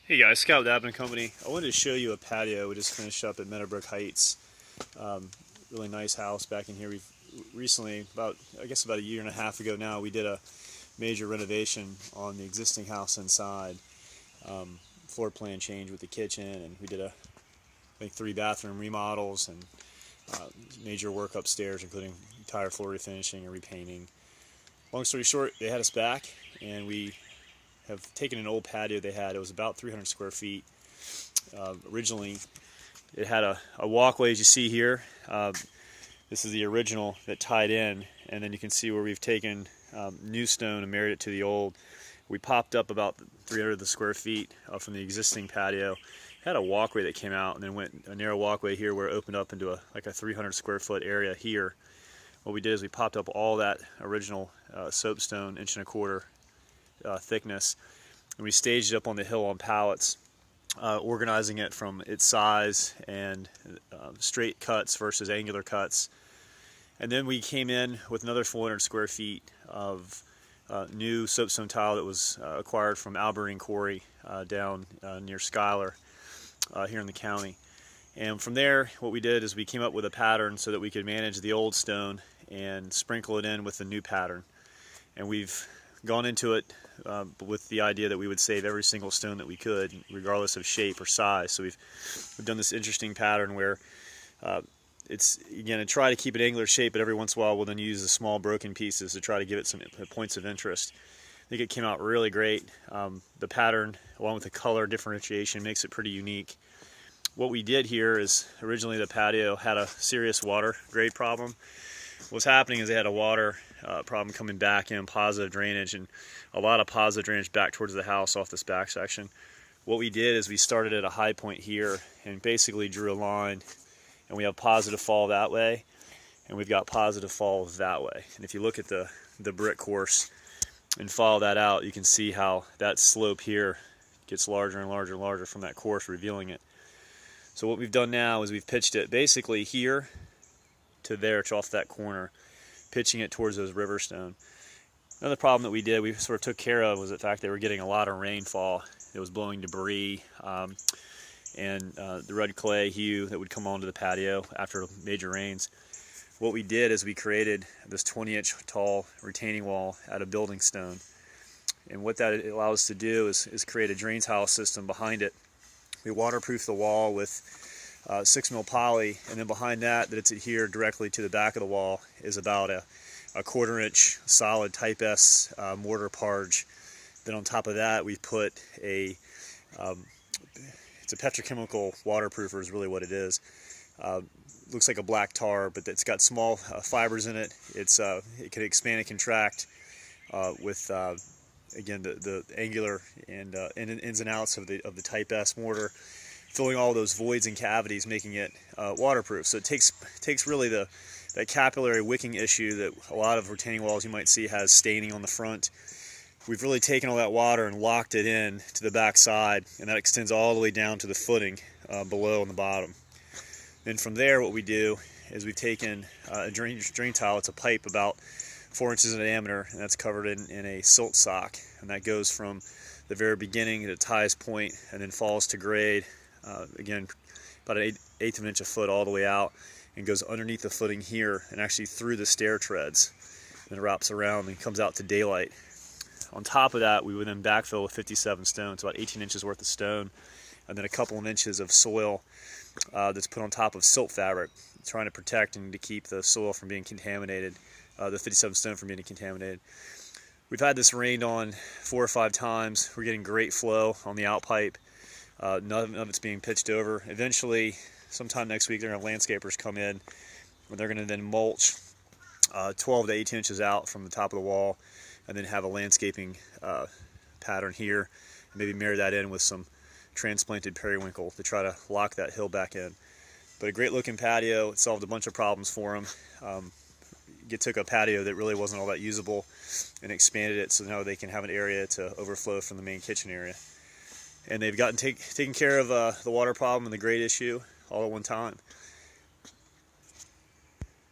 Hey guys, Scott with Abbott & Company. I wanted to show you a patio we just finished up at Meadowbrook Heights. Really nice house back in here. We've recently, about a year and a half ago now, we did a major renovation on the existing house inside. Floor plan change with the kitchen, and we did I think 3 bathroom remodels and major work upstairs, including entire floor refinishing and repainting. Long story short, they had us back, and we have taken an old patio they had. It was about 300 square feet. Originally, it had a walkway, as you see here. This is the original that tied in, and then you can see where we've taken new stone and married it to the old. We popped up about 300 of the square feet from the existing patio. It had a walkway that came out, and then went a narrow walkway here where it opened up into like a 300 square foot area here. What we did is we popped up all that original soapstone, 1.25 inch thickness, and we staged it up on the hill on pallets, organizing it from its size and straight cuts versus angular cuts. And then we came in with another 400 square feet of new soapstone tile that was acquired from Alberine Quarry down near Schuyler here in the county. And from there, what we did is we came up with a pattern so that we could manage the old stone and sprinkle it in with the new pattern. And we've gone into it with the idea that we would save every single stone that we could, regardless of shape or size. So we've done this interesting pattern where it's, again, to try to keep it angular shape, but every once in a while we'll then use the small broken pieces to try to give it some points of interest. I think it came out really great. The pattern, along with the color differentiation, makes it pretty unique. What we did here is, originally the patio had a serious water grade problem. What's happening is they had a water problem coming back in, positive drainage, and a lot of positive drainage back towards the house off this back section. What we did is we started at a high point here and basically drew a line, and we have positive fall that way, and we've got positive fall that way. And if you look at the brick course and follow that out, you can see how that slope here gets larger and larger and larger from that course, revealing it. So what we've done now is we've pitched it basically here to there, to off that corner, pitching it towards those river stone. Another problem that we sort of took care of, was the fact they were getting a lot of rainfall. It was blowing debris and the red clay hue that would come onto the patio after major rains. What we did is we created this 20-inch tall retaining wall out of building stone. And what that allows us to do is create a drain tile system behind it. We waterproof the wall with 6 mil poly, and then behind that it's adhered directly to the back of the wall, is about a 1/4 inch solid Type S mortar parge. Then on top of that we put it's a petrochemical waterproofer is really what it is. Looks like a black tar, but it's got small fibers in it. It can expand and contract with again the angular and ins and outs of the Type S mortar, filling all those voids and cavities, making it waterproof. So it takes really that capillary wicking issue that a lot of retaining walls you might see has staining on the front. We've really taken all that water and locked it in to the back side, and that extends all the way down to the footing below on the bottom. Then from there, what we do is we've taken a drain tile. It's a pipe about 4 inches in diameter, and that's covered in a silt sock, and that goes from the very beginning at its highest point and then falls to grade, again about an eighth of an inch a foot all the way out, and goes underneath the footing here and actually through the stair treads, and wraps around and comes out to daylight. On top of that, we would then backfill with 57 stones, about 18 inches worth of stone, and then a couple of inches of soil that's put on top of silt fabric, trying to protect and to keep the soil from being contaminated, the 57 stone from being contaminated. We've had this rained on 4 or 5 times. We're getting great flow on the outpipe. None of it's being pitched over. Eventually, sometime next week, they're going to have landscapers come in, and they're going to then mulch 12 to 18 inches out from the top of the wall, and then have a landscaping pattern here, and maybe marry that in with some transplanted periwinkle to try to lock that hill back in. But a great looking patio. It solved a bunch of problems for them. It took a patio that really wasn't all that usable and expanded it so now they can have an area to overflow from the main kitchen area. And they've gotten taken care of the water problem and the grade issue all at one time.